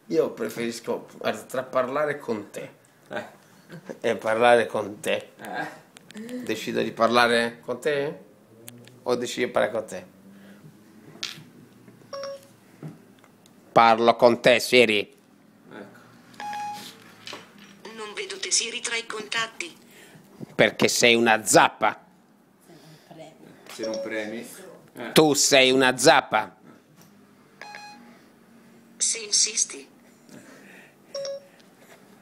Io preferisco tra parlare con te Eh. e parlare con te. Eh. Decido di parlare con te? O decido di parlare con te? Parlo con te, Siri. Ecco. Non vedo te Siri tra i contatti. Perché sei una zappa. Se non premi. Tu sei una zappa. Se insisti.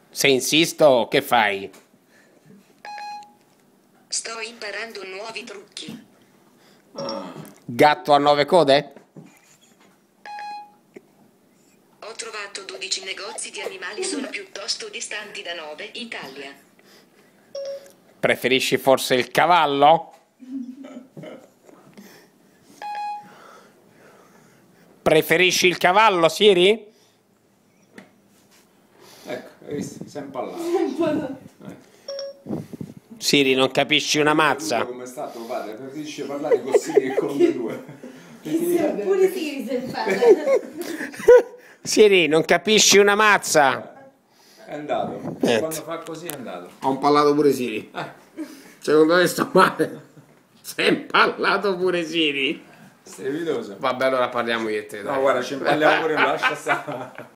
Se insisto, che fai? Sto imparando nuovi trucchi. Gatto a 9 code? Ho trovato 12 negozi di animali, sono piuttosto distanti da 9, Italia. Preferisci forse il cavallo? Preferisci il cavallo, Siri? Ecco, hai visto? Si è impallato. Siri, non capisci una mazza? Come è stato padre? Preferisce parlare con Siri che con noi due. Pure Siri si impara. Siri, non capisci una mazza? È andato. Niente. Quando fa così è andato. Ho impallato pure Siri. Secondo me sto male. Si è impallato pure Siri? Strepitoso. Vabbè, allora parliamo io e te, dai. No, guarda, ci impalliamo pure, lascia stare.